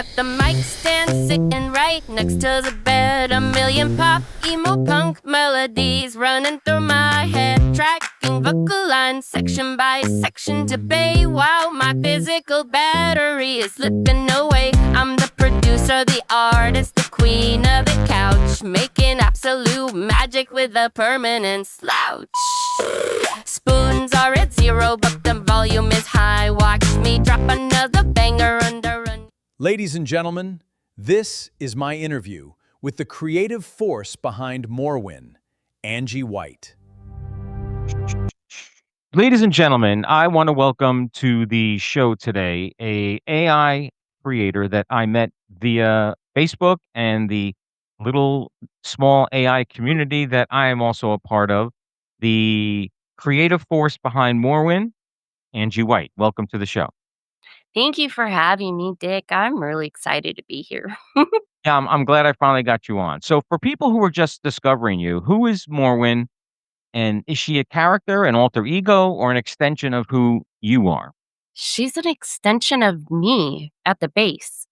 Got the mic stand sitting right next to the bed. A million pop, emo, punk melodies running through my head. Tracking vocal lines section by section to bay. While my physical battery is slipping away. I'm the producer, the artist, the queen of the couch. Making absolute magic with a permanent slouch. Spoons are at zero, but the volume is high. Watch me drop another banger under a... Ladies and gentlemen, this is my interview with the creative force behind Morrwyn, Angie White. Ladies and gentlemen, I want to welcome to the show today a AI creator that I met via Facebook and the little small AI community that I am also a part of. The creative force behind Morrwyn, Angie White. Welcome to the show. Thank you for having me, Dick. I'm really excited to be here. Yeah, I'm glad I finally got you on. So, for people who are just discovering you, who is Morrwyn, and is she a character, an alter ego, or an extension of who you are? She's an extension of me at the base.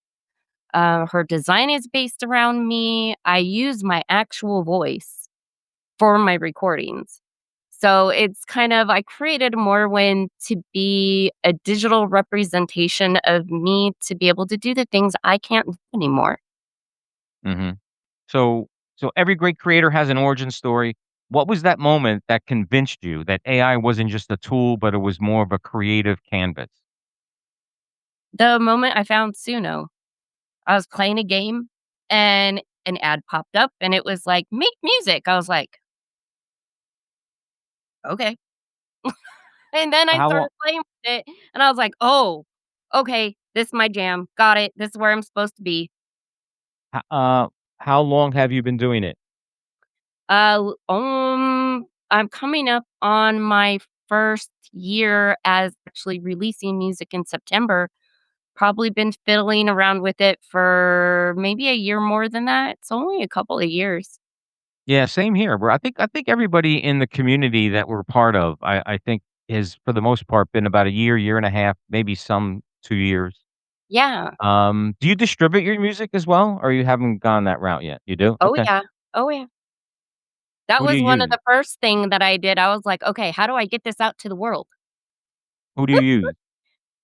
Her design is based around me. I use my actual voice for my recordings. So it's kind of, I created Morrwyn to be a digital representation of me to be able to do the things I can't do anymore. hmm So every great creator has an origin story. What was that moment that convinced you that AI wasn't just a tool, but it was more of a creative canvas? The moment I found Suno, I was playing a game and an ad popped up and it was like, make music. I was like, okay. And then I How long? started playing with it and I was like, oh, okay, this is my jam. Got it. This is where I'm supposed to be. h- Uh, how long have you been doing it? I'm coming up on my first year as actually releasing music in September. Probably been fiddling around with it for maybe a year more than that. It's only a couple of years. Yeah, same here, bro. I think everybody in the community that we're part of, I think, is for the most part been about a year, year and a half, maybe some 2 years. Yeah. Do you distribute your music as well, or you haven't gone that route yet? You do? Oh, Okay. yeah. Oh, yeah. That Who do was you one of use? the first thing that I did. I was like, "Okay, how do I get this out to the world?" Who do you use?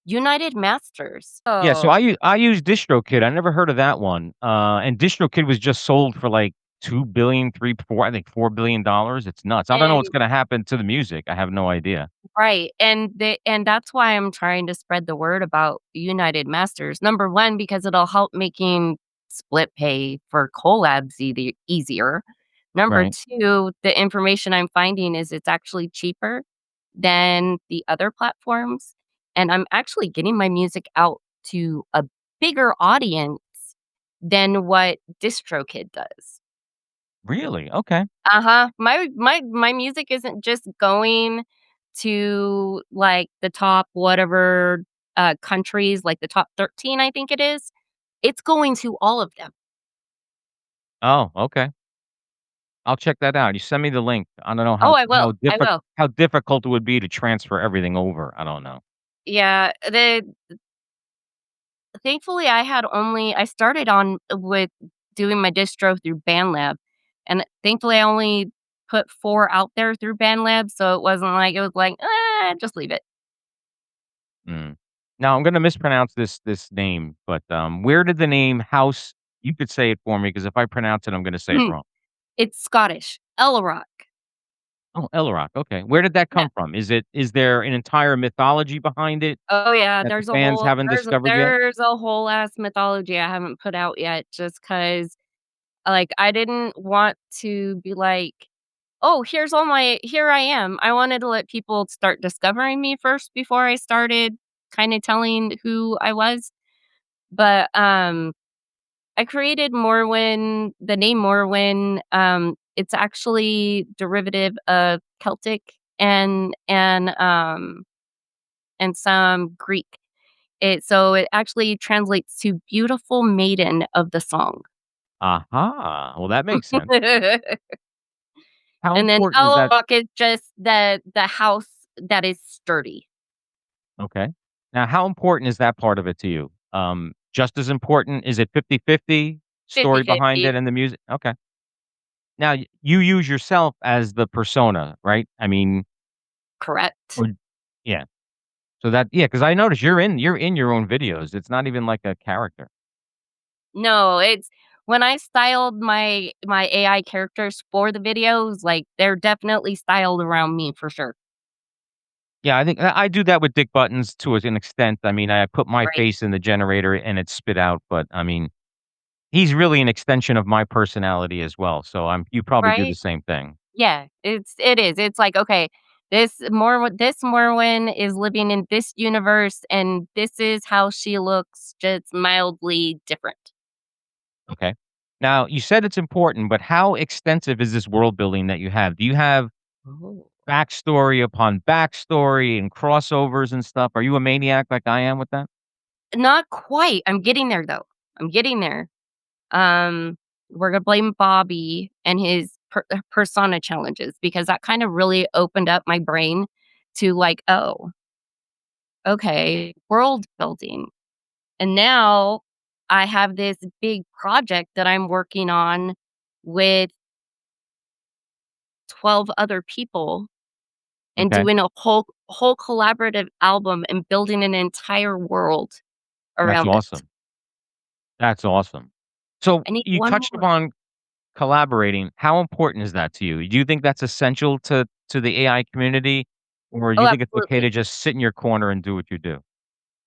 United Masters. Yeah, so Oh, I use DistroKid. I never heard of that one. And DistroKid was just sold for like 2 billion, 3, 4, I think $4 billion. It's nuts. I don't know and what's gonna happen to the music. I have no idea. right, and that's why I'm trying to spread the word about United Masters. Number 1, because it'll help making split pay for collabs easier. Number Right. 2, the information I'm finding is it's actually cheaper than the other platforms, and I'm actually getting my music out to a bigger audience than what DistroKid does. Really? Okay. Uh-huh. My music isn't just going to, like, the top whatever, countries, like, the top 13, I think it is. It's going to all of them. Oh, okay. I'll check that out. You send me the link. I don't know Oh, how I will, I will. how difficult it would be to transfer everything over. I don't know. Yeah, thankfully, I started on with doing my distro through BandLab, and thankfully, I only put 4 out there through BandLab, so it was like, just leave it." Mm. Now I'm gonna mispronounce this name, but, where did the name House you could say it for me because if I pronounce it, I'm gonna say it wrong. It's Scottish, Elrock. Oh, Elrock, okay. Where did that Yeah. come from? Is there an entire mythology behind it Oh, yeah, that the fans haven't discovered yet? there's a whole ass mythology I haven't put out yet just 'cause, like, I didn't want to be like, "Oh, here I am." I wanted to let people start discovering me first before I started kinda telling who I was, but, I created Morrwyn the name Morrwyn, it's actually derivative of Celtic and some Greek. It actually translates to beautiful maiden of the song. Aha! Well, that makes sense. How And then important is that Elrock is just the house that is sturdy. okay. Now how important is that part of it to you? just as important? Is it 50-50? Story behind 50-50. it and the music? Okay. Now, you use yourself as the persona, right? I mean, Correct. or yeah. So that yeah, because I noticed you're in your own videos. It's not even like a character. No, it's when I styled my AI characters for the videos, like, they're definitely styled around me for sure, Yeah, I think I do that with Dick Buttons to an extent. I mean, I put my right? face in the generator and it spit out, but I mean, he's really an extension of my personality as well. So you probably do the Right? same thing. Yeah, it is. It's like, okay, this Morrwyn is living in this universe, and this is how she looks, just mildly different. Okay. Now, you said it's important, but how extensive is this world building that you have? Do you have Oh. backstory upon backstory and crossovers and stuff? Are you a maniac like I am with that? Not quite. I'm getting there though. I'm getting there. Um, we're gonna blame Bobby and his persona challenges because that kind of really opened up my brain to like, oh, okay, world building. And now I have this big project that I'm working on with 12 other people and Okay. doing a whole collaborative album and building an entire world That's around it. awesome. That's awesome. So I need you one touched more. upon collaborating. How important is that to you? Do you think that's essential to the AI community, or do Oh, you think it's okay absolutely. to just sit in your corner and do what you do?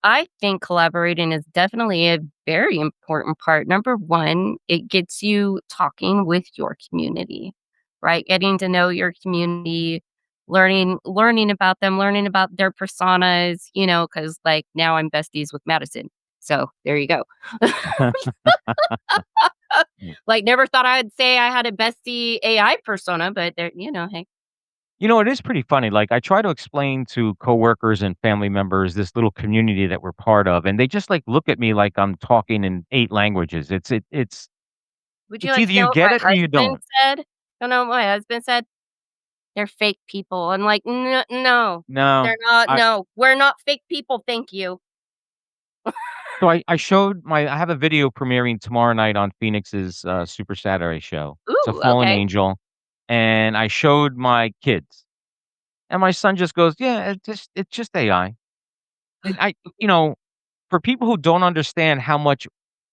I think collaborating is definitely a very important part. Number 1, it gets you talking with your community, right? Getting to know your community, learning about them, learning about their personas, because like, now I'm besties with Madison. So, there you go. Mm. Like, never thought I'd say I had a bestie AI persona, but there hey. You know, it is pretty funny. Like I try to explain to coworkers and family members this little community that we're part of, and they just like look at me like I'm talking in 8 languages. Would you It's like either to know you what get my it or you husband don't. said? Don't know what my husband said? "They're fake people." I'm like, No, No, they're not. I No, we're not fake people, thank you." so I showed my I have a video premiering tomorrow night on Phoenix's, Super Saturday show. It's a Ooh, fallen okay. angel, and I showed my kids, and my son just goes, "Yeah, it's just AI." And for people who don't understand how much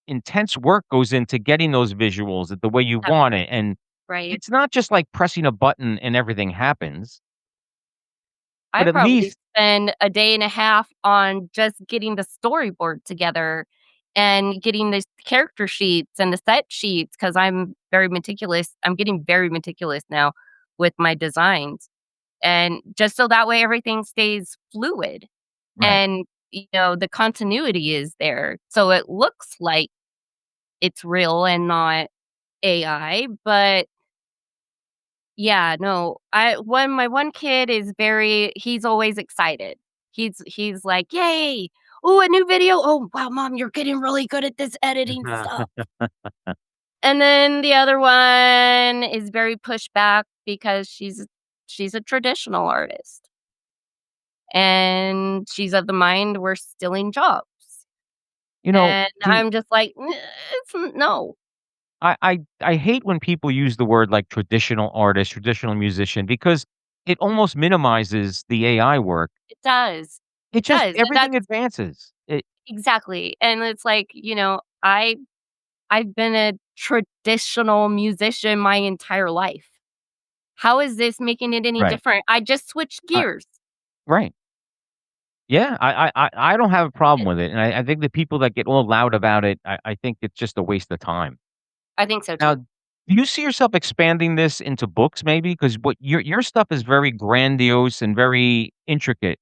intense work goes into getting those visuals the way you want it, and Right. it's not just like pressing a button and everything happens, I but at probably least spend a day and a half on just getting the storyboard together and getting the character sheets and the set sheets because 'cause I'm very meticulous. I'm getting very meticulous now with my designs, and just so that way everything stays fluid right, and, the continuity is there. So it looks like it's real and not AI, but yeah, no. My one kid is he's always excited. He's like, "Yay! Oh, a new video. Oh, wow, mom, you're getting really good at this editing stuff." And then the other one is very pushed back because she's a traditional artist. And she's of the mind we're stealing jobs. you know, And do I'm just like, no." I hate when people use the word like traditional artist, traditional musician, because it almost minimizes the AI work. It does. It It just does. And everything that's advances. exactly. And it's like, I've been a traditional musician my entire life. How is this making it any Right. different? I just switched I gears. right. Yeah, I don't have a problem with it, and I think the people that get all loud about it, I think it's just a waste of time. I think so Now, too. do you see yourself expanding this into books maybe? Because what your stuff is very grandiose and very intricate.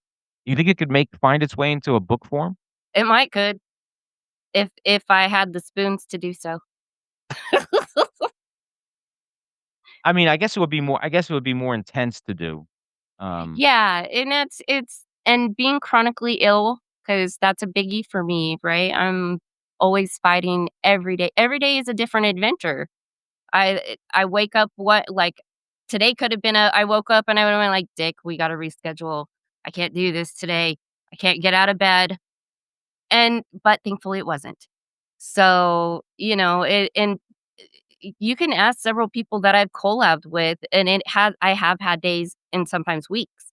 You think it could make find its way into a book form? It might could if I had the spoons to do so. I mean, I guess it would be more intense to do. Um, Yeah, and it's and being chronically ill because that's a biggie for me, right? I'm always fighting every day. Every day is a different adventure. I wake up today could have been I woke up and I would have been like, "Dick, we gotta reschedule. I can't do this today. I can't get out of bed." But thankfully it wasn't. So, and you can ask several people that I've collabed with, and I have had days and sometimes weeks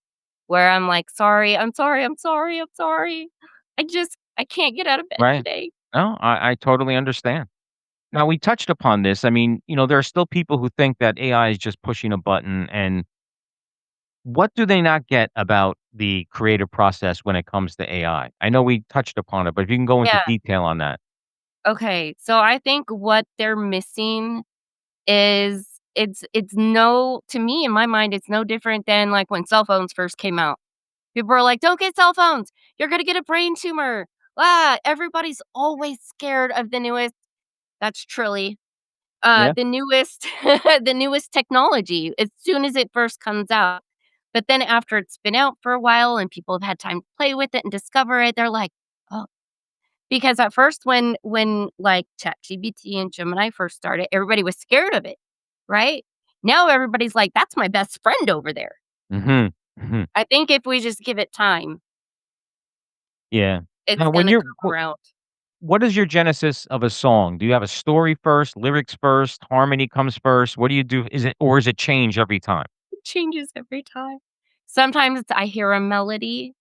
where I'm like, "Sorry, I'm sorry, I'm sorry, I'm sorry. I can't get out of bed Right. today." No, I totally understand. Now we touched upon this. I mean, there are still people who think that AI is just pushing a button, and what do they not get about the creative process when it comes to AI? I know we touched upon it, but if you can go into Yeah. detail on that. Okay. So I think what they're missing is it's no to me, in my mind, it's no different than, like, when cell phones first came out. People were like, "Don't get cell phones. You're gonna get a brain tumor." Everybody's always scared of the newest that's Trilly. Yeah. The newest the newest technology as soon as it first comes out. But then after it's been out for a while and people have had time to play with it and discover it, they're like, "Oh." Because at first like, ChatGPT and Gemini first started, everybody was scared of it, right? Now everybody's like, "That's my best friend over there." Mhm. Mhm. I think if we just give it time, Yeah. it's Now when gonna you're come around. what is your genesis of a song? Do you have a story first, lyrics first, harmony comes first? What do you do? Is it change every time? It changes every time. Sometimes I hear a melody,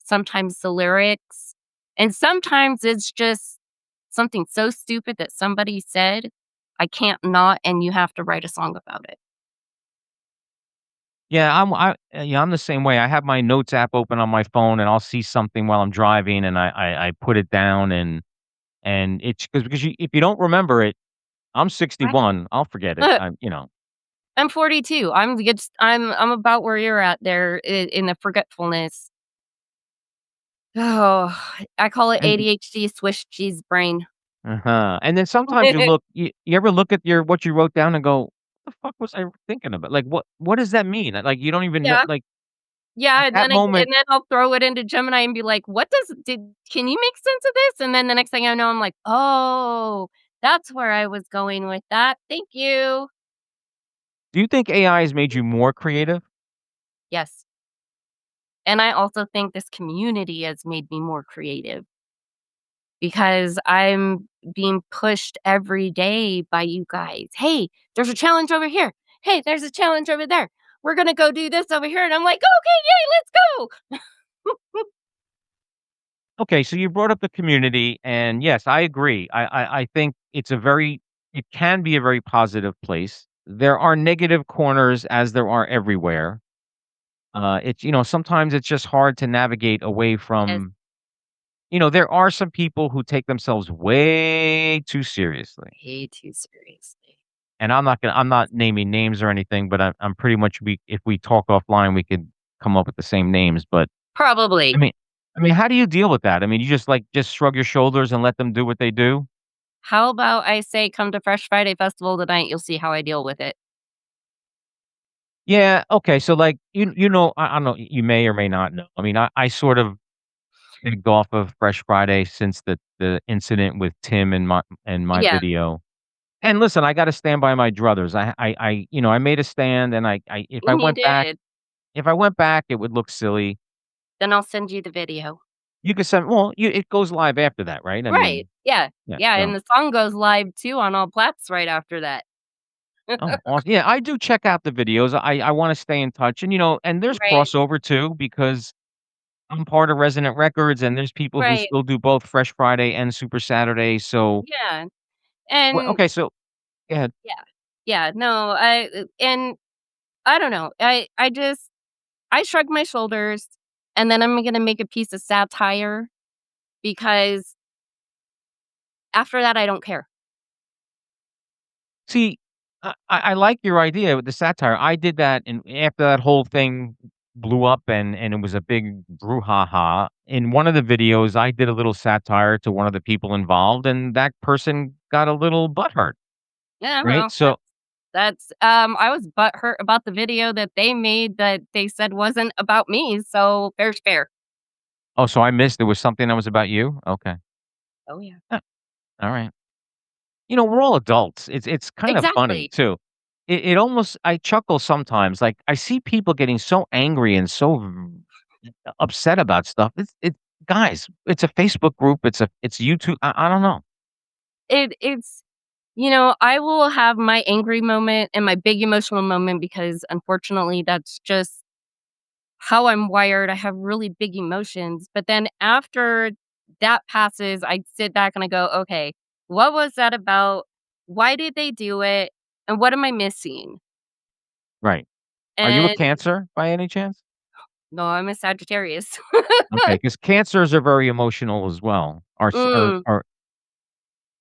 sometimes the lyrics, and sometimes it's just something so stupid that somebody said, I can't not, and you have to write a song about it. Yeah, I'm the same way. I have my notes app open on my phone, and I'll see something while I'm driving, and I put it down, and it's because if you don't remember it, I'm Right. 61, I'll forget it. I'm 42. I'm about where you're at there in the forgetfulness. Oh, I call it And ADHD Swiss cheese brain. uh-huh, and then sometimes you ever look at your what you wrote down and go, "What the fuck was I thinking about?" Like, what does that mean? Like, you don't even know Yeah. like, Yeah, at and that then moment I'll throw it into Gemini and be like, "What does did can you make sense of this?" And then the next thing I know, I'm like, "Oh, that's where I was going with that. Thank you." do you think AI has made you more creative? Yes. And I also think this community has made me more creative because I'm being pushed every day by you guys. "Hey, there's a challenge over here. Hey, there's a challenge over there. We're gonna go do this over here." And I'm like, "Okay, yay, let's go." Okay, so you brought up the community, and yes, I agree. I think it can be a very positive place. There are negative corners as there are everywhere. Sometimes it's just hard to navigate away Yes, from, there are some people who take themselves way too seriously. way too seriously. And I'm not naming names or anything, but I'm pretty much if we talk offline, we could come up with the same names. But I Probably. mean, how do you deal with that? I mean, you just shrug your shoulders and let them do what they do? How about I say, "Come to Fresh Friday Festival tonight, you'll see how I deal with it." Yeah, okay, so, like, I don't know, you may or may not know. I mean, I sort of begged off of Fresh Friday since the incident with Tim and my Yeah, video. And listen, I gotta stand by my druthers. I made a stand, and and you did. if I went back, it would look silly. Then I'll send you the video. You could send well, you it goes live after that, right? I Right, mean, yeah. yeah, Yeah, and so the song goes live too on all plats right after that. oh, awesome. Yeah, I do check out the videos. I wanna stay in touch, and there's Right, crossover too because I'm part of Resonant Records, and there's people who right. still do both Fresh Friday and Super Saturday, so Yeah, and okay, so go ahead. yeah, yeah, no, and I don't know, I shrug my shoulders, and then I'm gonna make a piece of satire because after that, I don't care. See, I like your idea with the satire. I did that, and after that whole thing blew up and it was a big brouhaha, in one of the videos, I did a little satire to one of the people involved, and that person got a little butthurt, Yeah, right? well, So I was butthurt about the video that they made that they said wasn't about me, so fair's fair. oh, so I missed there was something that was about you? Okay. Oh, yeah. Huh, alright. We're all adults. It's kind of funny Exactly. too. It almost I chuckle sometimes, like, I see people getting so angry and so upset about stuff. Guys, it's a Facebook group, it's YouTube. I don't know. it's I will have my angry moment and my big emotional moment because unfortunately that's just how I'm wired. I have really big emotions. But then after that passes, I sit back and I go, okay, what was that about? Why did they do it? And what am I missing? Right. Are you a And Cancer by any chance? no, I'm a Sagittarius. Okay, because Cancers are very emotional as well. Mm,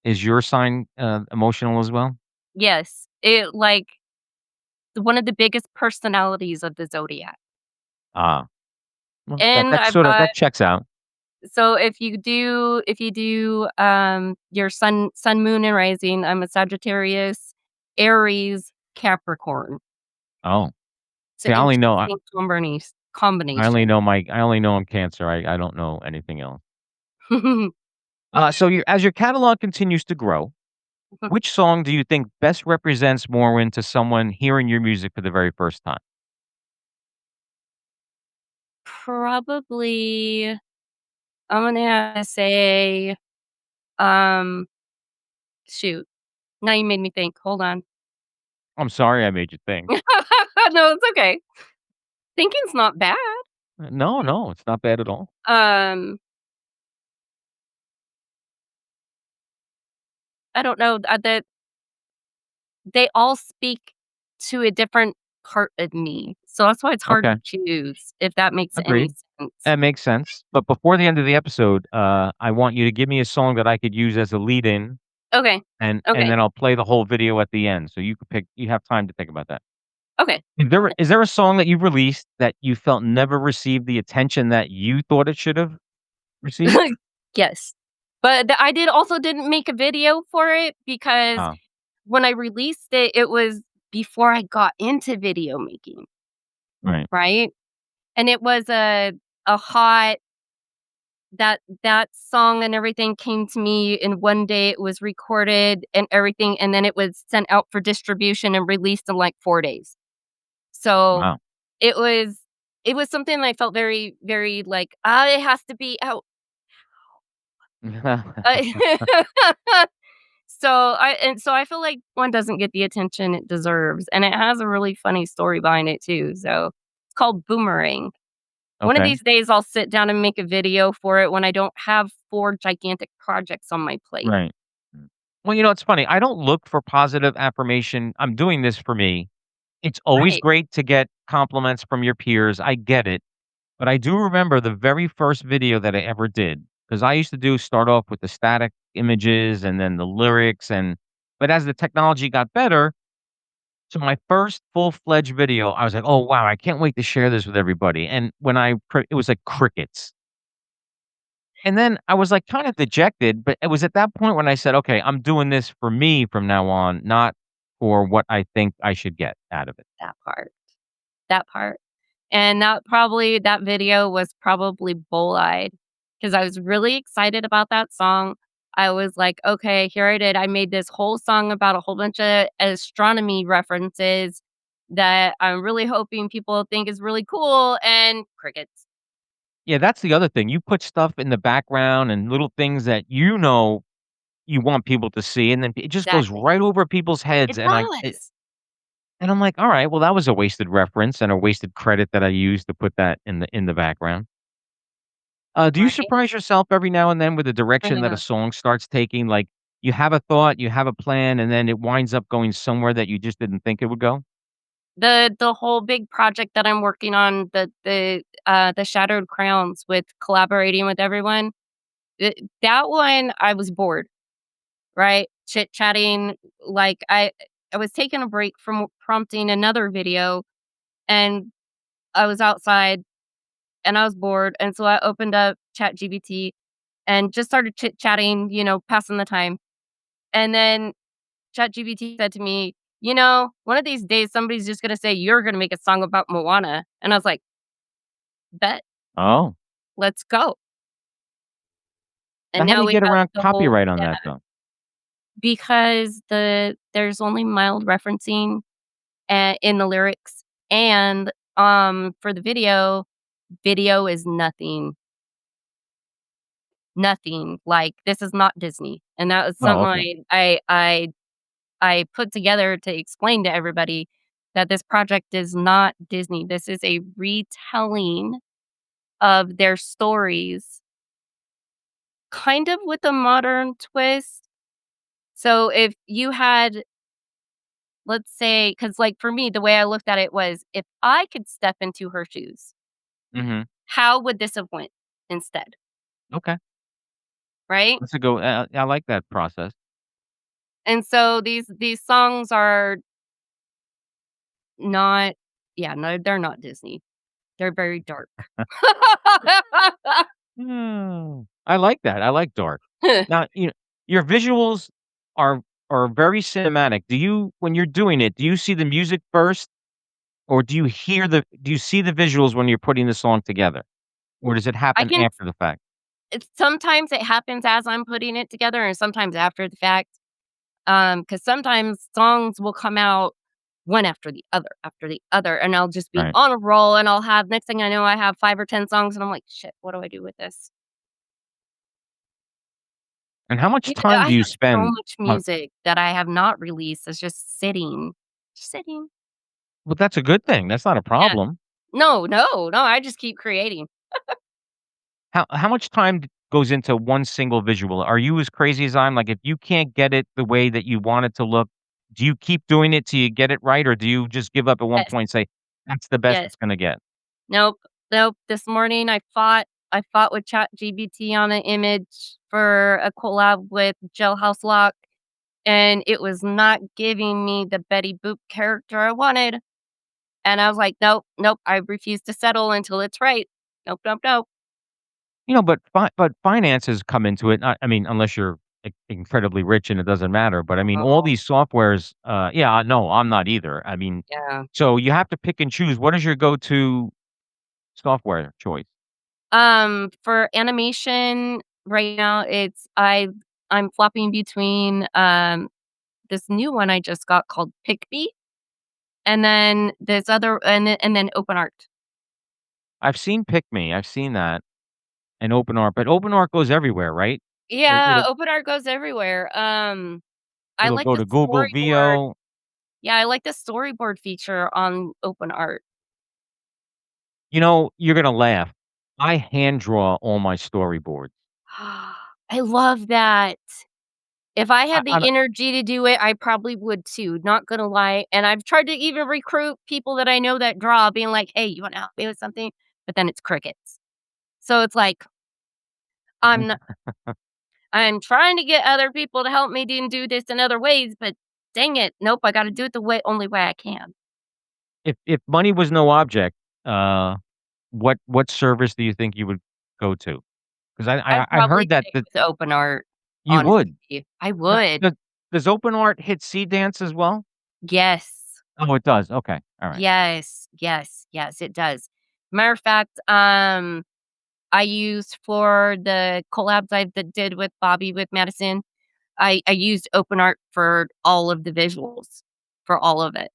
Is your sign, emotional as well? yes. It like one of the biggest personalities of the zodiac. Ah, well, that And that I've sorta got that checks out. so if you do your sun, moon, and rising, I'm a Sagittarius, Aries, Capricorn. Oh, It's an see, interesting combination. I only know I'm Cancer, I don't know anything else. So as your catalog continues to grow, which song do you think best represents Morrowind to someone hearing your music for the very first time? Probably, I'm gonna have to say, um, shoot, now you made me think, hold on. I'm sorry I made you think. No, it's okay. Thinking's not bad. No, no, it's not bad at all. Um, I don't know, that they all speak to a different part of me, so that's why it's hard Okay, to choose, if that makes any agreed. sense. That makes sense. But before the end of the episode, I want you to give me a song that I could use as a lead in, Okay. and Okay. then I'll play the whole video at the end. So you could pick you have time to think about that. Okay. Is there a song that you've released that you felt never received the attention that you thought it should have received? Yes. But I didn't make a video for it because Ah, when I released it, it was before I got into video making, right. right? And it was a hot that song and everything came to me in one day. It was recorded and everything, and then it was sent out for distribution and released in like 4 days. So, Wow. it was it was something that I felt very, very like, it has to be out." I so I feel like one doesn't get the attention it deserves, and it has a really funny story behind it too, so it's called Boomerang. One of Okay. these days, I'll sit down and make a video for it when I don't have 4 gigantic projects on my plate. Right. Well, it's funny. I don't look for positive affirmation. I'm doing this for me. It's always Right. great to get compliments from your peers. I get it. But I do remember the very first video that I ever did, because I used to start off with the static images and then the lyrics, but as the technology got better, so my first full-fledged video, I was like, "Oh, wow, I can't wait to share this with everybody." And when it was like crickets. And then I was like kind of dejected, but it was at that point when I said, "Okay, I'm doing this for me from now on, not for what I think I should get out of it." That part. That part. And that video was probably bull-eyed because I was really excited about that song. I was like, "Okay, here I did. I made this whole song about a whole bunch of astronomy references that I'm really hoping people think is really cool," and crickets. Yeah, that's the other thing. You put stuff in the background and little things that you want people to see, and then it just goes Exactly. right over people's heads, It does. and I'm like, "All right, well, that was a wasted reference and a wasted credit that I used to put that in the background." Do you Right? surprise yourself every now and then with the direction that a Yeah. song starts taking? Like, you have a thought, you have a plan, and then it winds up going somewhere that you just didn't think it would go? The whole big project that I'm working on, the Shattered Crowns with collaborating with everyone, that one, I was bored, right? Chit-chatting, like, I was taking a break from prompting another video, and I was outside, and I was bored, and so I opened up ChatGPT and just started chit-chatting, passing the time, and then ChatGPT said to me, one of these days, somebody's just gonna say, "You're gonna make a song about Moana." And I was like, "Bet, Oh. let's go." Now And how do now you we get have around the whole copyright on yeah, that, though? because there's only mild referencing, in the lyrics, and, for the video is nothing. nothing. Like, this is not Disney, and that was Oh, something okay. I put together to explain to everybody that this project is not Disney. This is a retelling of their stories, kind of with a modern twist. So if you had, let's say, because like for me, the way I looked at it was, if I could step into her shoes, Mhm. how would this have went instead, Okay. right? That's a go I like that process. And so these songs are not, yeah, no, they're not Disney. They're very dark. I like that, I like dark. Now, your visuals are are very cinematic. Do you when you're doing it, do you see the music first, or do you see the visuals when you're putting the song together? Or does it I happen can after the fact? it's sometimes it happens as I'm putting it together and sometimes after the fact. Because sometimes songs will come out one after the other, and I'll just be Right. on a roll, and I'll have next thing I know, I have 5 or 10 songs, and I'm like, "Shit, what do I do with this?" And how much Yeah, time I do you have so spend much on music that I have not released that's just sitting. well, that's a good thing, that's not a Yeah. problem. No, no, no, I just keep creating. How much time goes into one single visual? Are you as crazy as I'm? Like, if you can't get it the way that you want it to look, do you keep doing it till you get it right, or do you just give up at one Yes, point and say, "That's the best yes. it's gonna get"? Nope, nope. This morning I fought with ChatGPT on an image for a collab with Jailhouse Lock, and it was not giving me the Betty Boop character I wanted. And I was like, "Nope, nope, I refuse to settle until it's right. Nope, nope, nope." But finances come into it. I mean, unless you're incredibly rich and it doesn't matter. But I mean, all Oh, these softwares. Yeah, no, I'm not either. I mean, yeah. so you have to pick and choose. What is your go-to software choice? For animation right now, I'm flopping between, this new one I just got called Pickbee, and then this other and then OpenArt. I've seen Pick Me. I've seen that and OpenArt, but OpenArt goes everywhere, right? It, Yeah, it'll OpenArt goes everywhere. I it'll like go the to Google storyboard. VO. Yeah, I like the storyboard feature on OpenArt. You're gonna laugh. I hand draw all my storyboards. I love that. If I I, had I the energy to do it, I probably would too, not gonna lie, and I've tried to even recruit people that I know that draw, being like, "Hey, you wanna help me with something?" But then it's crickets. So it's like, I'm n I'm trying to get other people to help me do this in other ways, but dang it, nope, I gotta do it the only way I can. if money was no object, uh, what service do you think you would go to? 'Cause I'd I probably heard that stick with OpenArt, you would. honestly. I Now, would. does OpenArt hit Dance as well? Yes. Oh, it does, okay, alright. Yes, yes, yes, it does. Matter of fact, I used for the collabs I did with Bobby with Madison, I used OpenArt for all of the visuals, for all of it.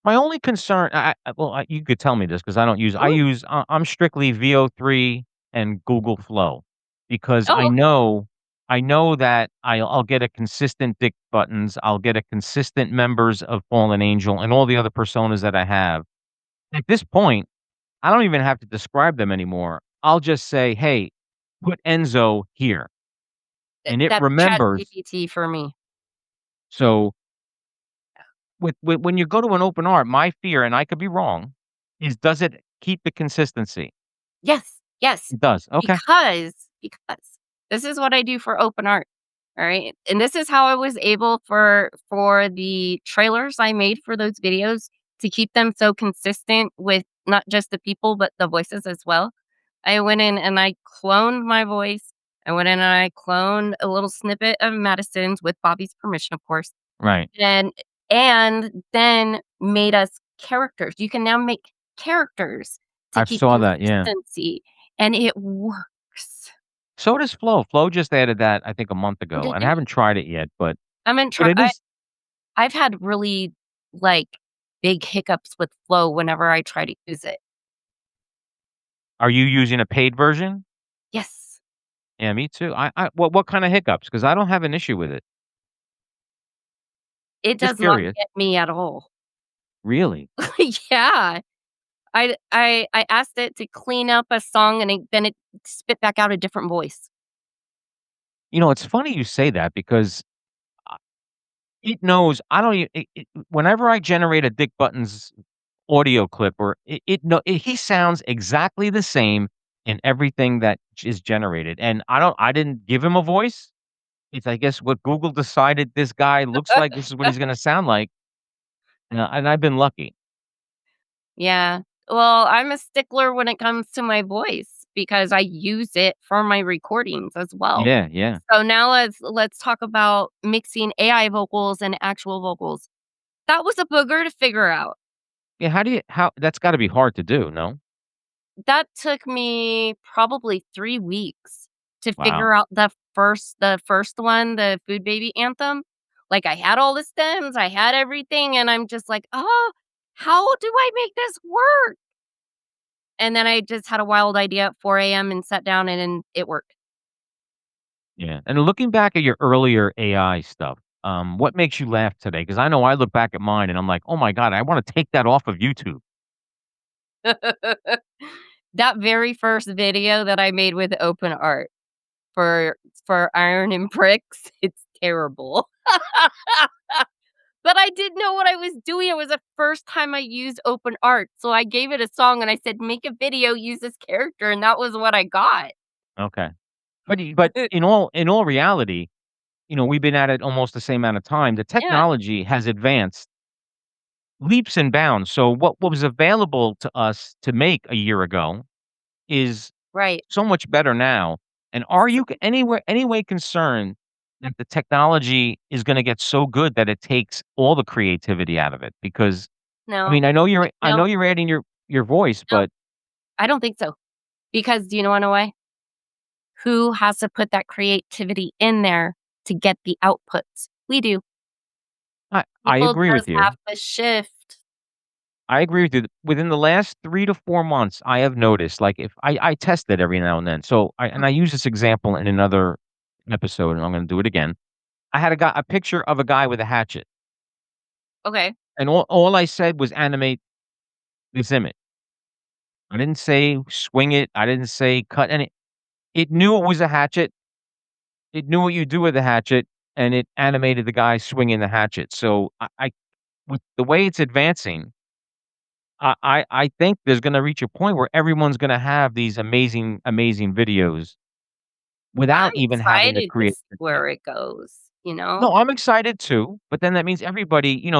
My only concern well, you could tell me this 'cause Mhm. I'm strictly VO3 and Google Flow because Oh, okay. I know that I'll get a consistent Dick Buttons, I'll get a consistent members of Fallen Angel and all the other personas that I have. At this point, I don't even have to describe them anymore. I'll just say, "Hey, put Enzo here," and it That's remembers. ChatGPT for me. So, when you go to an open art, my fear, and I could be wrong, is does it keep the consistency? Yes, yes, It does, okay. because this is what I do for open art, alright? And this is how I was able for the trailers I made for those videos to keep them so consistent with not just the people, but the voices as well. I went in and I cloned my voice. I went in and I cloned a little snippet of Madison's with Bobby's permission, of course, Right. and then made us characters. You can now make characters to I've keep saw that, yeah. consistency, and it works. So does Flow. Flow just added that, I think, a month Oh, ago, did and I they? haven't tried it yet, I'm in but try it is I've had really, like, big hiccups with Flow whenever I try to use it. are you using a paid version? Yes. Yeah, me too. What kinda hiccups? Because I don't have an issue with it. It Just does not curious. get me at all. Really? Yeah. I asked it to clean up a song and then it spit back out a different voice. You know, it's funny you say that because it knows I don't e it whenever I generate a Dick Buttons audio clip or he sounds exactly the same in everything that is generated, and I didn't give him a voice. It's, I guess, what Google decided this guy looks like, this is what he's gonna sound like, and I've been lucky. Yeah. Well, I'm a stickler when it comes to my voice because I use it for my recordings as well. Yeah, yeah. So now let's talk about mixing AI vocals and actual vocals. That was a booger to figure out. Yeah, how that's gotta be hard to do, no? That took me probably 3 weeks to Wow. figure out the first one, the Food Baby Anthem. Like, I had all the stems, I had everything, and I'm just like, "Oh, how do I make this work?" And then I just had a wild idea at 4 AM and sat down and then it worked. Yeah, and looking back at your earlier AI stuff, what makes you laugh today? Because I know I look back at mine and I'm like, "Oh my god, I wanna take that off of YouTube." That very first video that I made with open art for Iron and Bricks, it's terrible. But I didn't know what I was doing. It was the first time I used open art, so I gave it a song and I said, "Make a video, use this character," and that was what I got. Okay. But in all reality, we've been at it almost the same amount of time. The Yeah, technology has advanced leaps and bounds. So what was available to us to make a year ago is right. so much better now. And are So you any way concerned that the technology is gonna get so good that it takes all the creativity out of it? Because, I no, mean, I know no, you're adding your voice, no, but I don't think so. Because do you wanna know why? Who has to put that creativity in there to get the outputs? We do. I People agree with just have you. to shift. I agree with you. Within the last 3 to 4 months, I have noticed, like, if I test it every now and then. So, I use this example in another episode, and I'm gonna do it again. I had a picture of a guy with a hatchet, Okay. and all I said was animate this image. I didn't say swing it, I didn't say cut any it knew it was a hatchet, it knew what you do with a hatchet, and it animated the guy swinging the hatchet. So, I with the way it's advancing, I think there's gonna reach a point where everyone's gonna have these amazing, amazing videos I'm without even having the excited to see creativity. where it goes, you know? No, I'm excited too, but then that means everybody,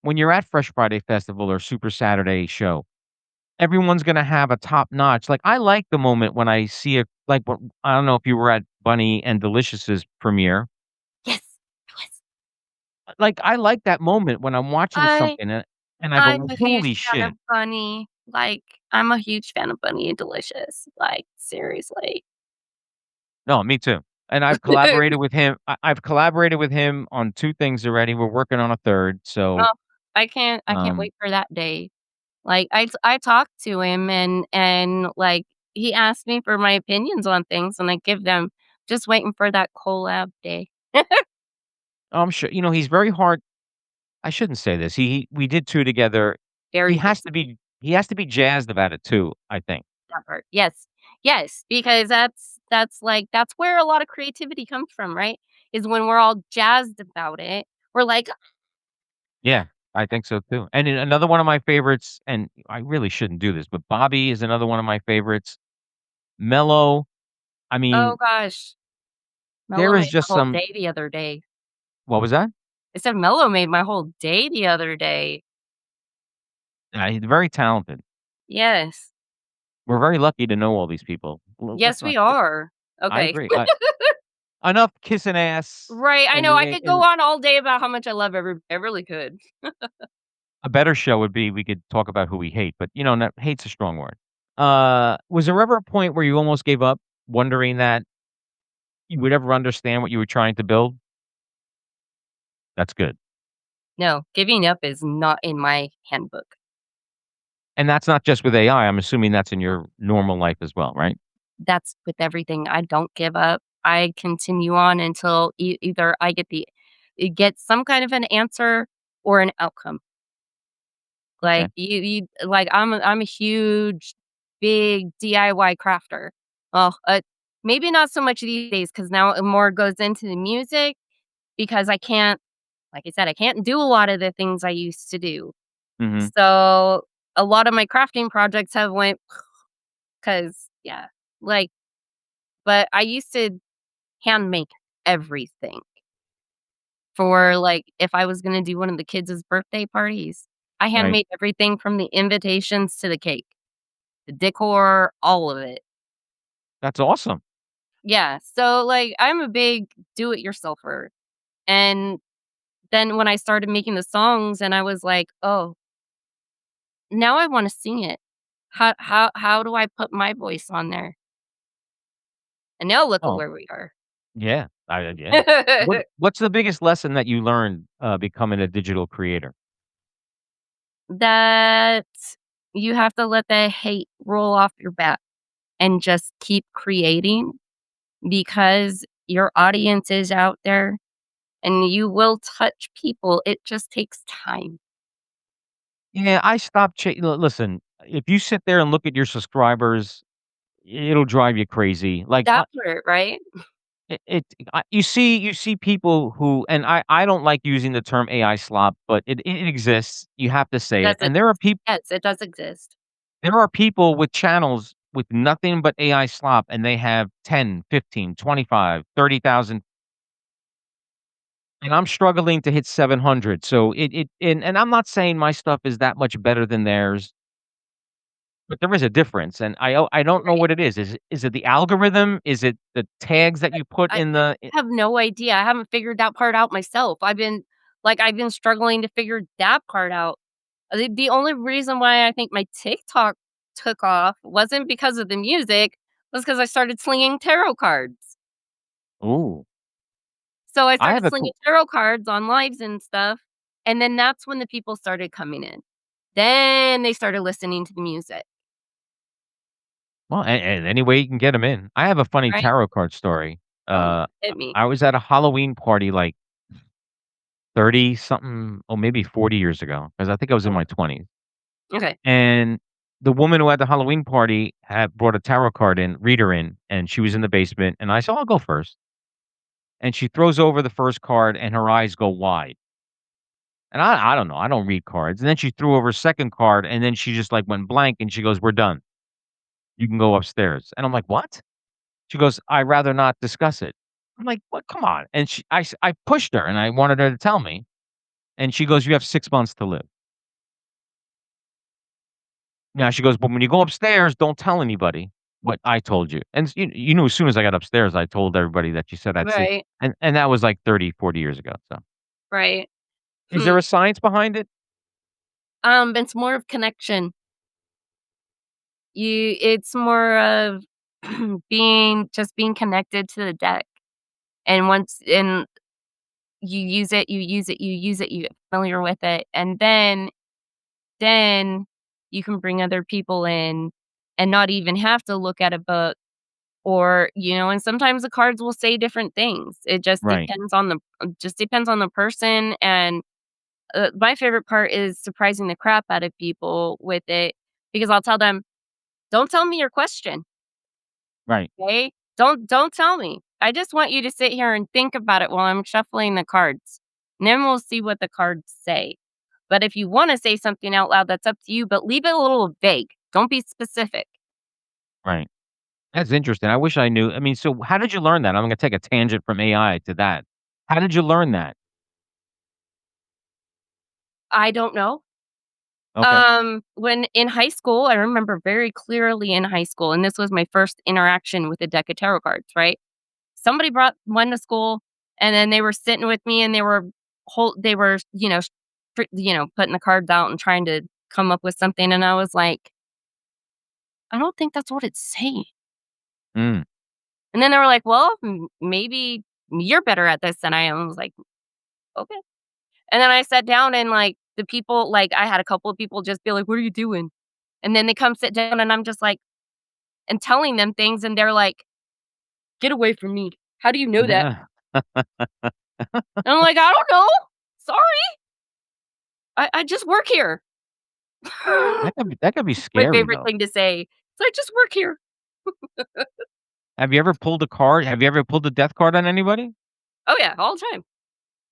when you're at Fresh Friday Festival or Super Saturday show, everyone's gonna have a top notch, like, I like the moment when I see a like, what I don't know if you were at Bunny and Delicious's premiere. Yes. Yes. Like, I like that moment when I'm watching I something and I I'm go, a huge "Holy fan of shit." Bunny. Like, I'm a huge fan of Bunny and Delicious. Like, seriously. No, me too. And I've collaborated with him on 2 things already, we're working on a 3rd, so, Oh, I can't um wait for that day. Like, I talked to him and, like, he asked me for my opinions on things, and I give them. Just waiting for that collab day. I'm sure he's very hard. I shouldn't say this, we did 2 together. Very busy, He has to be jazzed about it too, I think. that part. Yes. Yes, because that's where a lot of creativity comes from, right? Is when we're all jazzed about it. We're like, Yeah, I think so too. And then another one of my favorites, and I really shouldn't do this, but Bobby is another one of my favorites. Mellow, I "Oh mean, gosh, Mello there is made my just whole some day the other day." what was that? I said, "Mello made my whole day the other day." He's very talented. Yes. We're very lucky to know all these people. Let's Yes, not we kid. are. I Okay. agree. Enough kissing ass, Right, I know, I could go and on all day about how much I love I really could. a better show would be we could talk about who we hate, but, hate's a strong word. Was there ever a point where you almost gave up, wondering that you would ever understand what you were trying to build? That's good. No, giving up is not in my handbook. And that's not just with AI, I'm assuming that's in your normal life as well, right? that's with everything. I don't give up. I continue on until either I get some kind of an answer or an outcome. Okay. Like, like, I'm a huge, big DIY crafter. Well, maybe not so much these days because now it more goes into the music because I can't like I said, I can't do a lot of the things I used to do. Mhm. So, a lot of my crafting projects have went because yeah, like but I used to hand make everything for, like, if I was gonna do one of the kids' birthday parties. I Right. handmade everything from the invitations to the cake, the decor, all of it. That's awesome. Yeah, so, like, I'm a big do-it-yourselfer, and then when I started making the songs and I was like, "Oh, now I wanna sing it. How do I put my voice on there?" And now look at Oh, where we are. yeah. Yeah. What's the biggest lesson that you learned, becoming a digital creator? That you have to let the hate roll off your back and just keep creating because your audience is out there and you will touch people. It just takes time. Yeah, I stopped listen, if you sit there and look at your subscribers, it'll drive you crazy. Like, That part, right? it you see people who and I don't like using the term AI slop, but it exists. You have to say it. Does And exist. Yes, it does exist. there are people with channels with nothing but AI slop, and they have 10, 15, 25, 30,000, and I'm struggling to hit 700. So and I'm not saying my stuff is that much better than theirs, but there is a difference, and I don't know Right. what it is. Is it the algorithm? Is it the tags that you put I in the I have no idea. I haven't figured that part out myself. I've been struggling to figure that part out. The only reason why I think my TikTok took off wasn't because of the music, was because I started slinging tarot cards. Ooh, So I I started have a slinging tarot cards on lives and stuff, and then that's when the people started coming in. Then they started listening to the music, well, and any way you can get them in. I have a funny right? tarot card story. Oh, Uh, hit me. I was at a Halloween party, like, 30 something, or maybe 40 years ago, because I think I was in Oh, my 20s, okay. and the woman who had the Halloween party had brought a tarot card in reader in, and she was in the basement, and I said, "I'll go first." And she throws over the first card, and her eyes go wide, and I don't know, I don't read cards, and then she threw over a second card, and then she just, like, went blank, and she goes, "We're done. You can go upstairs." And I'm like, "What?" She goes, "I'd rather not discuss it." I'm like, "What? Come on." And I pushed her, and I wanted her to tell me, and she goes, "You have 6 months to live." Now she goes, "But when you go upstairs, don't tell anybody what I told you." And you knew as soon as I got upstairs, I told everybody that she said I'd see, Right, and that was like 30, 40 years ago, so. right. Is there a science behind it? It's more of connection. It's more of being connected to the deck, and once and you use it, you use it, you use it, you get familiar with it, and then you can bring other people in and not even have to look at a book or, and sometimes the cards will say different things. It Right, just depends on the person, and, my favorite part is surprising the crap out of people with it because I'll tell them, "Don't tell me your question, right, okay? Don't tell me. I just want you to sit here and think about it while I'm shuffling the cards, and then we'll see what the cards say. But if you wanna say something out loud, that's up to you, but leave it a little vague. Don't be specific." right. That's interesting. I wish I knew. I mean, so how did you learn that? I'm gonna take a tangent from AI to that. How did you learn that? I don't know. Okay. When in high school, I remember very clearly in high school, and this was my first interaction with a deck of tarot cards, right? Somebody brought one to school, and then they were sitting with me, and they were, putting the cards out and trying to come up with something, and I was like, "I don't think that's what it's saying." Mm, And then they were like, "Well, maybe you're better at this than I am." I was like, "Okay." And then I sat down and, like, the people like, I had a couple of people just be like, "What are you doing?" And then they come sit down and I'm just like and telling them things, and they're like, "Get away from me. How do you know that?" Yeah. And I'm like, "I don't know. Sorry. I just work here." That could be My scary, favorite though. thing to say. So I just work here. Have you ever pulled a card? Have you ever pulled a death card on anybody? Oh, yeah, all the time.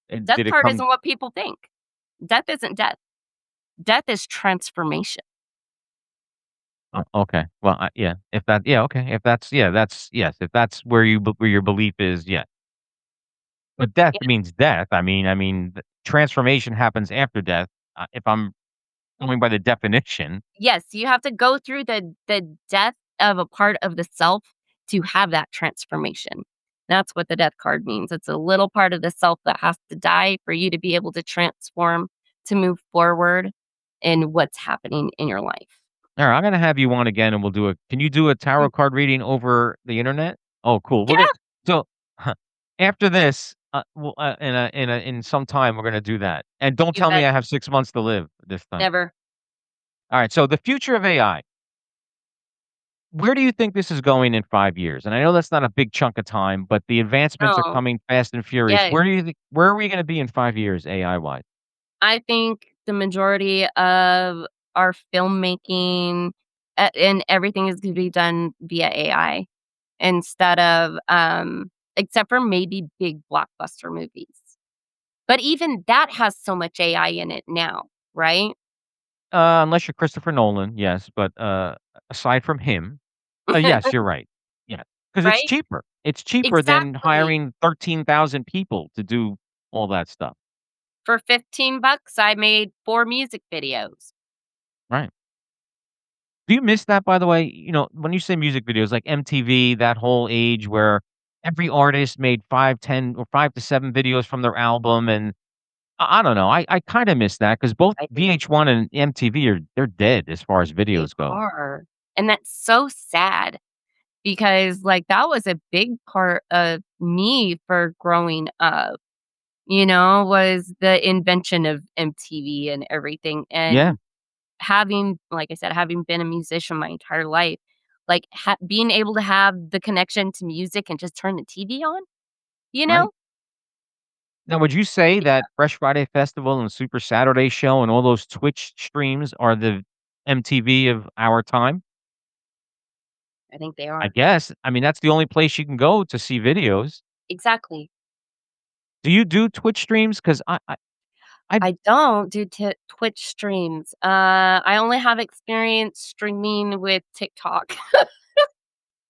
And Death did it card come isn't what people think. Death isn't death. Death is transformation. Oh, okay. Well, yeah, if that yeah, okay. If that's yeah, that's yes, if that's where your belief is, yeah. But death Yeah. means death. The transformation happens after death, if I'm going by the definition. Yes, you have to go through the death of a part of the self to have that transformation. That's what the death card means. It's a little part of the self that has to die for you to be able to transform, to move forward in what's happening in your life. Alright, I'm gonna have you on again, and we'll do a can you do a Mm, tarot card reading over the internet? Oh, cool. We're gonna yeah, so, after this, in some time, we're gonna do that. And don't you tell me bet. I have 6 months to live this time. Never. Alright, so the future of AI. Where do you think this is going in 5 years? And I know that's not a big chunk of time, but the advancements are No. coming fast and furious. Yeah, Where are we gonna be in 5 years AI-wise? I think the majority of our filmmaking, and everything is gonna be done via AI instead of, except for maybe big blockbuster movies. But even that has so much AI in it now, right? Unless you're Christopher Nolan, yes, but, aside from him, yes, you're right. Yeah, because it's Right? cheaper. It's cheaper than Exactly. hiring 13,000 people to do all that stuff. For $15, I made 4 music videos. Right. Do you miss that, by the way? When you say music videos, like MTV, that whole age where every artist made 5, 10, or 5 to 7 videos from their album, and I don't know, I kinda miss that because both I do. VH1 and MTV they're dead as far as They videos go. are. And that's so sad because, like, that was a big part of me for growing up, was the invention of MTV and everything, Yeah, and having, like I said, having been a musician my entire life, like, being able to have the connection to music and just turn the TV on, you right. know? Now, would you say Yeah, that Fresh Friday Festival and Super Saturday Show and all those Twitch streams are the MTV of our time? I think they I are. guess. That's the only place you can go to see videos. Exactly. Do you do Twitch streams? Because I I don't do Twitch streams. I only have experience streaming with TikTok.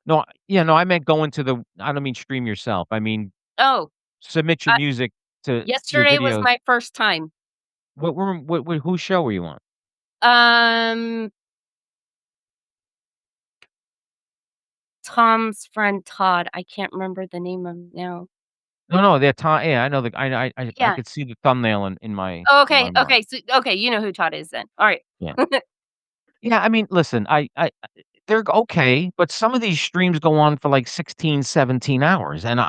no, yeah, no, I meant going to the I don't mean stream yourself. I mean, Oh, submit your uh, music to your yesterday was videos. my first time. Whose show were you on? Um, Tom's friend Todd, I can't remember the name of him now. No, no, they're ti yeah, I know the I Yeah. could see the thumbnail in my Okay, mind. okay, so okay, you know who Todd is then. Alright. Yeah. Yeah, listen, they're okay, but some of these streams go on for like 16, 17 hours, and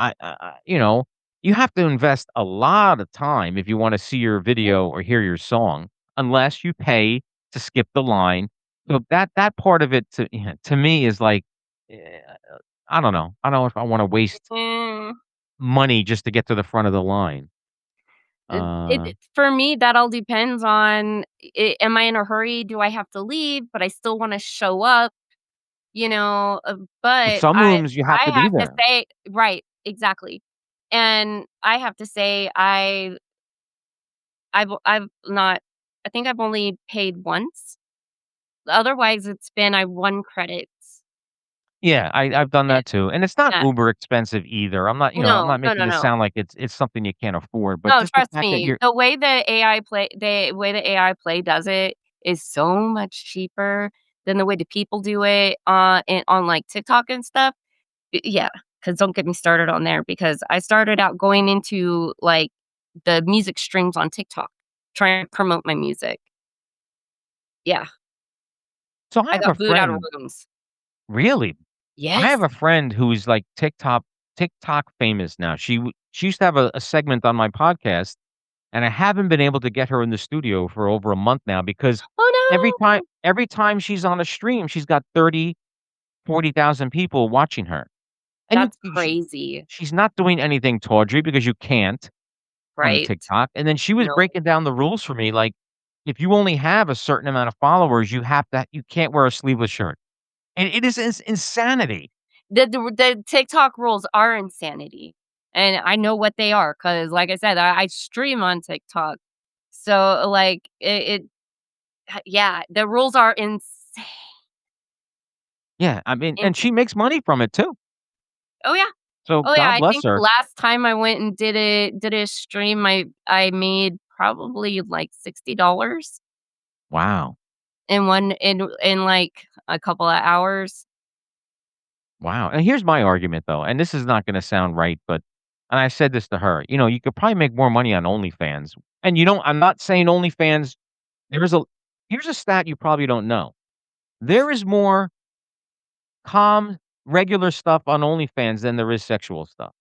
you have to invest a lot of time if you wanna see your Yeah. video or hear your song, unless you pay to skip the line. So that part of it to me is like, eh, I don't know. I don't know if I wanna waste Mm, money just to get to the front of the line. it Uh, for me, that all depends on, am I in a hurry? Do I have to leave, but I still wanna show up? with But some I rooms, you have I to be have to there. say, right, exactly. And I have to say I've not, I think I've only paid once. Otherwise, it's been, I won credits. Yeah, I've done Eh, that too, and it's not yeah. uber expensive either. I'm No, not no, making no, this no. sound like it's something you can't afford, but No, just the trust fact that me. you're The way the AI play does it is so much cheaper than the way the people do it, on, like, TikTok and stuff. Yeah, because don't get me started on there because I started out going into, like, the music streams on TikTok, trying to promote my music. Yeah, so I I have a got booed out of friend rooms. really? I Yes. have a friend who's, like, TikTok famous now. She used to have a segment on my podcast, and I haven't been able to get her in the studio for over a month now because Oh, no. every time she's on a stream, she's got 40,000 people watching her. And That's crazy, she's not doing anything tawdry because you can't on right? TikTok, and then she was No. breaking down the rules for me, like, if you only have a certain amount of followers, you can't wear a sleeveless shirt. And it is insanity. The TikTok rules are insanity, and I know what they are because, like I said, I stream on TikTok. So, like, yeah, the rules are insane. Yeah, I mean, and Insane. she makes money from it too. Oh, yeah. So Oh, yeah, God I bless think the her. last time I went and did a stream, I made probably, like, $60 Wow. in like, a couple of hours. Wow. And here's my argument though, and this is not gonna sound right, but and I said this to her, you could probably make more money on OnlyFans. And I'm not saying OnlyFans there's a here's a stat you probably don't know. There is more calm, regular stuff on OnlyFans than there is sexual stuff.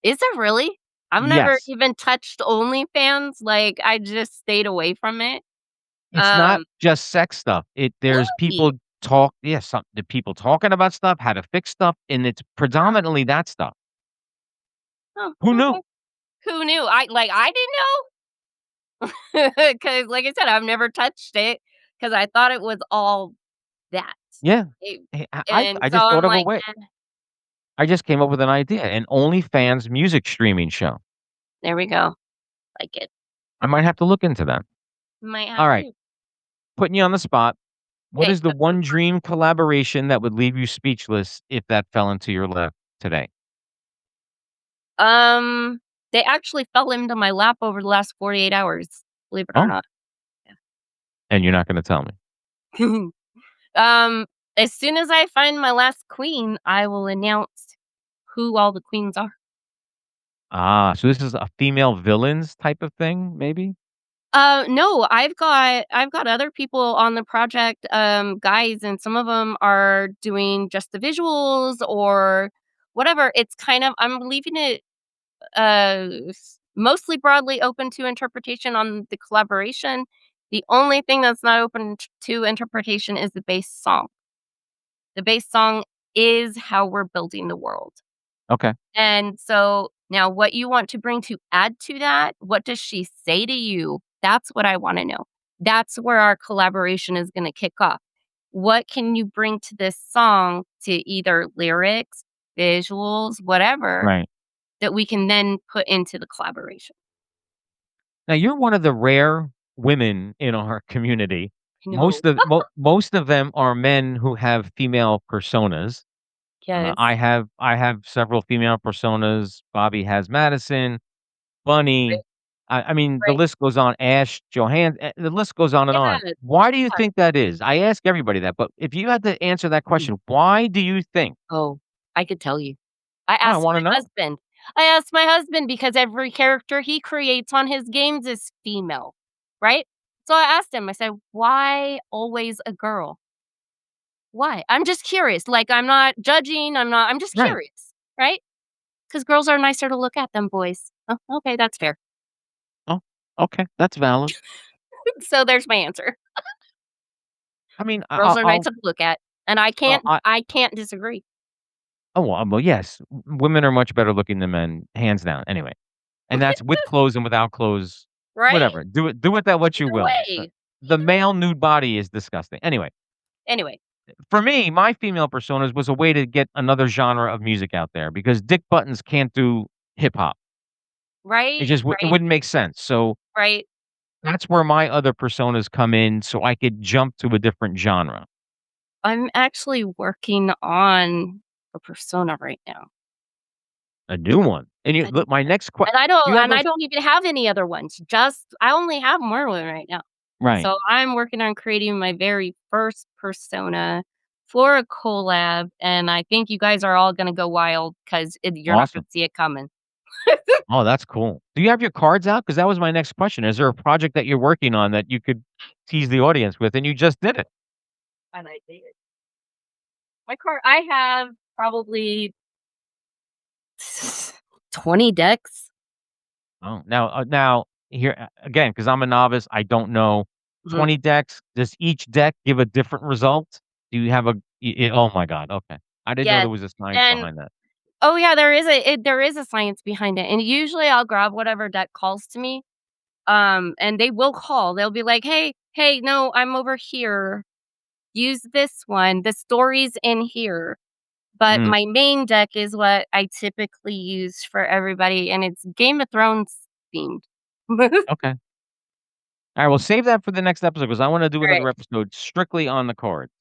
Is it really? I've never Yes. even touched OnlyFans, like, I just stayed away from it. It's not Um, just sex stuff. There's really? people talk yeah, the people talking about stuff, how to fix stuff, and it's predominantly that stuff. Oh, Who knew? okay. Who knew? I didn't know, because like I said, I've never touched it because I thought it was all that. Yeah. It I and I so just I'm thought of a like, way. "Eh, I just came up with an idea, an OnlyFans music streaming show. there we go." Like it. I might have to look into that. Might have Alright, to. putting you on the spot. What Okay, is the one dream collaboration that would leave you speechless if that fell into your lap today? um, they actually fell into my lap over the last 48 hours, believe it or Oh, not. and you're not gonna tell me. Um, as soon as I find my last queen, I will announce who all the queens are. Ah, so this is a female villains type of thing, maybe? No, I've got other people on the project, guys, and some of them are doing just the visuals or whatever. It's kind of I'm leaving it mostly broadly open to interpretation on the collaboration. The only thing that's not open to interpretation is the bass song. The bass song is how we're building the world. Okay. And so now what you want to bring to add to that, what does she say to you? That's what I want to know. That's where our collaboration is going to kick off. What can you bring to this song to either lyrics, visuals, whatever Right. that we can then put into the collaboration? Now you're one of the rare women in our community. No. Most of them are men who have female personas. Yes. I have several female personas. Bobby has Madison, Right. Bunny. I mean, the Right. list goes on. Ash, the list goes on and on. Yeah. Why do you think that is? I ask everybody that, but if you had to answer that Mm. question, why do you think? Oh, I could tell you. I Oh, I asked want to my know. husband. I asked my husband because every character he creates on his games is female, right? So I asked him, I said, "Why always a girl? Why?" I'm just curious. Like, I'm not judging, I'm just Right. curious, right? Because girls are nicer to look at than boys. Oh, okay, that's fair. Oh, okay, that's valid. So there's my answer. I mean, Girls are nicer to look at, and Well, I can't disagree, well, yes, women are much better looking than men, hands down. Anyway, and that's with clothes and without clothes, right? whatever. Do with that what you Either will. way. The male nude body is disgusting. Anyway, Anyway, for me, my female personas was a way to get another genre of music out there because Dick Buttons can't do hip hop. right, It right, wouldn't make sense. So right. that's where my other personas come in, so I could jump to a different genre, I'm actually working on a persona right now. a new one. And you I look, my next question, you have and a I don't even have any other ones, just I only have Morrwyn right now. right, So, I'm working on creating my very first persona for a collab, and I think you guys are all gonna go wild 'cause you're not gonna awesome. see it coming. Oh, that's cool. Do you have your cards out? Because that was my next question. Is there a project that you're working on that you could tease the audience with, and you just did it? And I did. I have probably 20 decks. Oh, now here again, because I'm a novice, I don't know. Mhm. 20 decks. Does each deck give a different result? Do you have a Oh my god, okay. I didn't know Yes, there was a science and behind that. oh, yeah, there is a science behind it, and usually I'll grab whatever deck calls to me, and they will call. They'll be like, "Hey, hey, no, I'm over here. Use this one. The story's in here." But Mm, my main deck is what I typically use for everybody, and it's Game of Thrones themed. okay. Alright, well, save that for the next episode because I wanna do Alright. another episode strictly on the cards.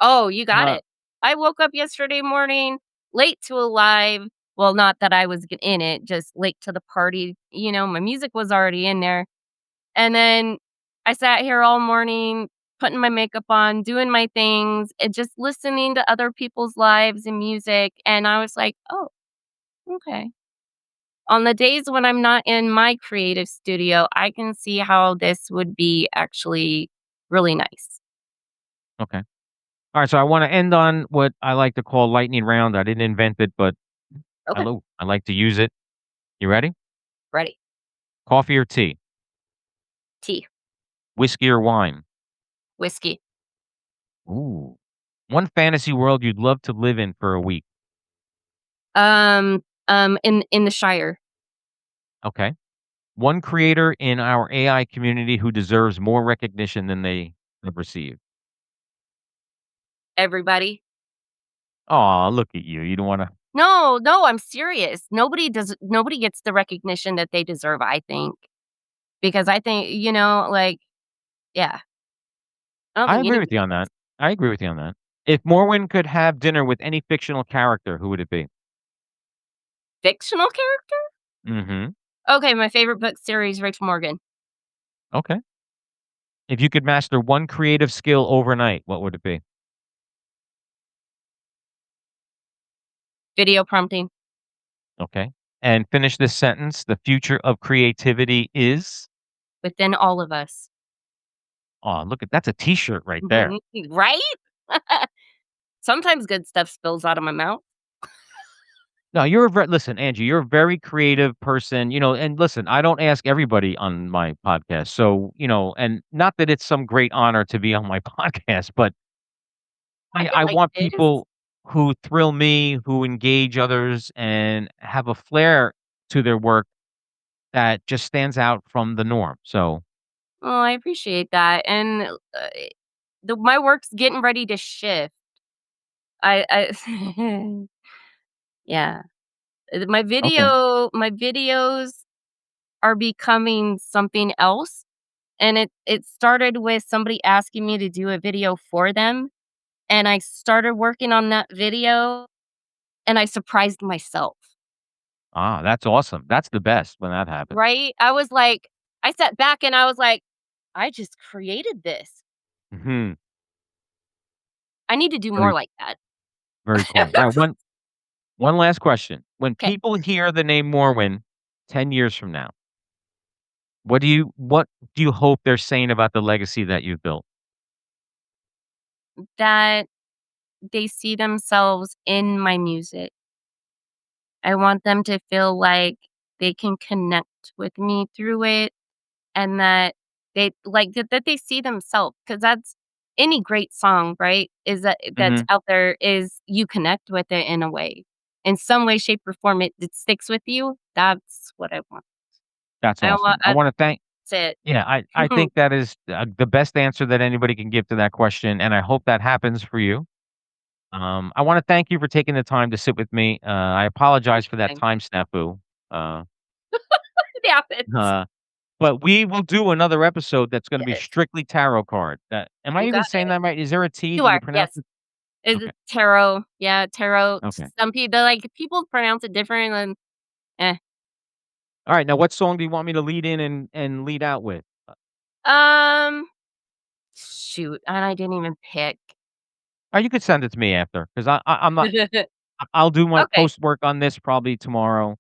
Oh, you got Uh, it. I woke up yesterday morning late to a live. Well, not that I was in it, just late to the party. My music was already in there. And then I sat here all morning, putting my makeup on, doing my things, and just listening to other people's lives and music. And I was like, oh, okay. On the days when I'm not in my creative studio, I can see how this would be actually really nice. okay. Alright, so I wanna end on what I like to call lightning round. I didn't invent it, but Okay, I like to use it. You ready? ready. Coffee or tea? Tea, Whiskey or wine? whiskey, Ooh. One fantasy world you'd love to live in for a week. in the Shire. Okay. One creator in our AI community who deserves more recognition than they have received. Everybody. Aw, look at you. You don't wanna No, no, I'm serious. Nobody gets the recognition that they deserve, I think. Because I think, like, yeah, I don't I think agree with anybody you on that. I agree with you on that. If Morwyn could have dinner with any fictional character, who would it be? fictional character? Mhm. Okay, my favorite book series, Rachel Morgan. Okay. If you could master one creative skill overnight, what would it be? Video prompting Okay. And finish this sentence. The future of creativity is? within all of us. Oh, look at that's a t-shirt right there. Mhm. Right? Sometimes good stuff spills out of my mouth. No, you're a very listen, Angie, you're a very creative person, and listen, I don't ask everybody on my podcast. So, and not that it's some great honor to be on my podcast, but I I feel I like want it is. people who thrill me, who engage others, and have a flair to their work that just stands out from the norm. So, Oh, I appreciate that, and, my work's getting ready to shift. I yeah. okay. My videos are becoming something else, and it started with somebody asking me to do a video for them, and I started working on that video, and I surprised myself, Ah, that's awesome. That's the best when that happens. right? I sat back and I was like, "I just created this. Mhm. I need to do more Very, like that." very cool. All right, one last question. When 'Kay. people hear the name Morwin 10 years from now, what do you hope they're saying about the legacy that you've built? That they see themselves in my music. I want them to feel like they can connect with me through it and that that they see themselves because that's any great song, right? Is that's Mhm. out there is you connect with it in a way. In some way, shape, or form, it sticks with you. That's what I want. That's I want awesome. I wanna thank that's it. Yeah, I think that is, the best answer that anybody can give to that question, and I hope that happens for you. I wanna thank you for taking the time to sit with me. I apologize for that Anything. time snafu. Uh, It happens. uh, but we will do another episode that's gonna be Yes. strictly tarot card. Am I You even got saying it. that right? Is there a T? You Do you are. pronounce Yes. it? Is Okay, it tarot? Yeah, tarot. okay. Some people people pronounce it different and eh. Alright, now what song do you want me to lead in and lead out with? Um Shoot, and I didn't even pick. Or you could send it to me after, 'cause I'm not I'll do my Okay, post work on this probably tomorrow.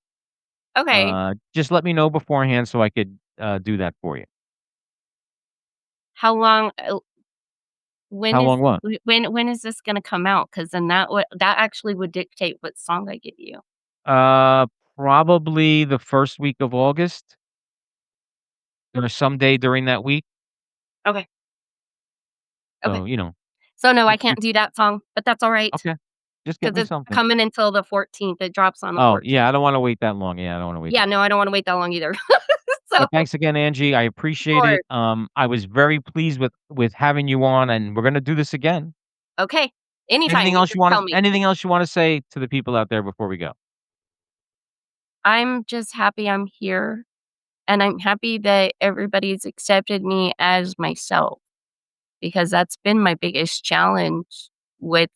okay. Just let me know beforehand so I could, do that for you. How long How long what? when is this gonna come out? Because then that actually would dictate what song I give you. Uh, Probably the 1st week of August or someday during that week. Okay, okay. So, So no, I can't do that song, but that's all right Okay. Just get because me it's something. coming until the 14th. It drops on the Oh, 14th. yeah, I don't wanna wait that long. Yeah, I don't wanna wait Yeah, that no, I don't wanna wait that long either. So, But of thanks again, Angie. I appreciate course. it. I was very pleased with having you on, and we're gonna do this again. Okay. Anytime, you just tell me. Anything else you wanna say to the people out there before we go? I'm just happy I'm here, and I'm happy that everybody's accepted me as myself because that's been my biggest challenge with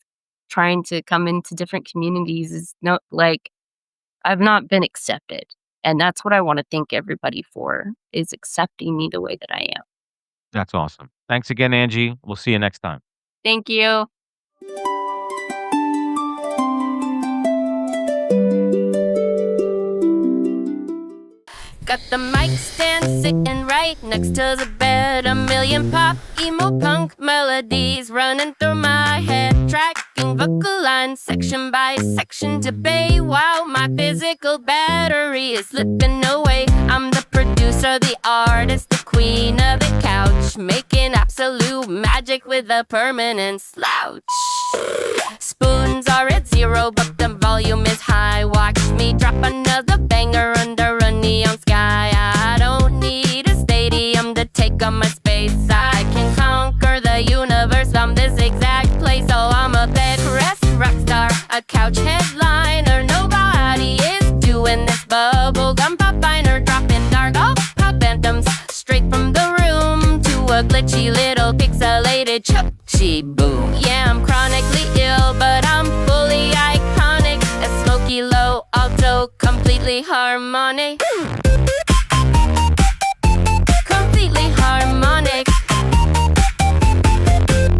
trying to come into different communities is not like I've not been accepted. And that's what I wanna thank everybody for, is accepting me the way that I am. That's awesome. Thanks again, Angie. We'll see you next time. Thank you. Got the mic stand sitting right next to the bed. A million pop, emo, punk melodies running through my head. Tracking vocal lines section by section to bay. While my physical battery is slipping away. I'm the producer, the artist, the queen of the couch. Making absolute magic with a permanent slouch. Spoons are at 0, but the volume is high. Watch me drop another banger under a neon sky. I don't need a stadium to take up my space. I can conquer the universe from this exact place. So I'm a bed rest rock star, a couch headliner. Nobody is doing this bubblegum pop liner. Dropping dark pop anthems straight from the room to a glitchy little pixelated chubby boom. Yeah, I'm chronically ill, but I'm fully iconic. A smoky low alto, completely harmonic. Completely harmonic.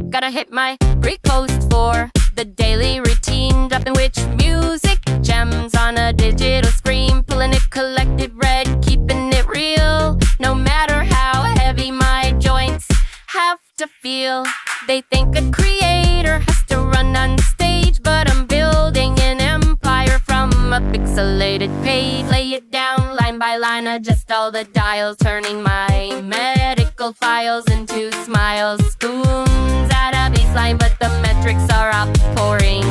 Gotta hit my repost for the daily routine, dropping which music gems on a digital screen, pulling it collected red, keeping it real. No matter how heavy my joints have to feel, they think a creator has to run on stage, but I'm building an empire from a pixelated page. Lay it down line by line, adjust all the dials, turning my medical files into smiles. Spoons at a baseline, but the metrics are outpouring.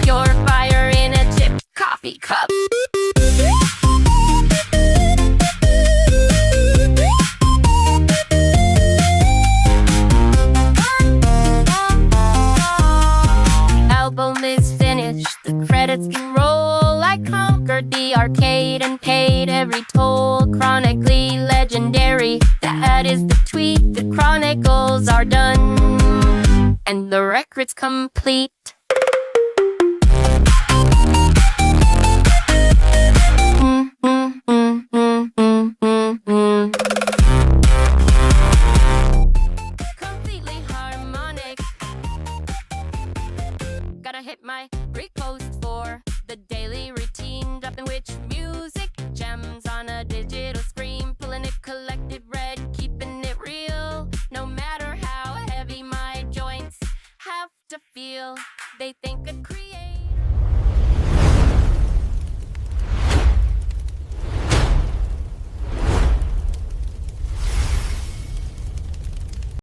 Pure fire in a chipped coffee cup. Album is finished, the credits can roll. I conquered the arcade and paid every toll. Chronically legendary, that is the tweet. The chronicles are done and the record's complete.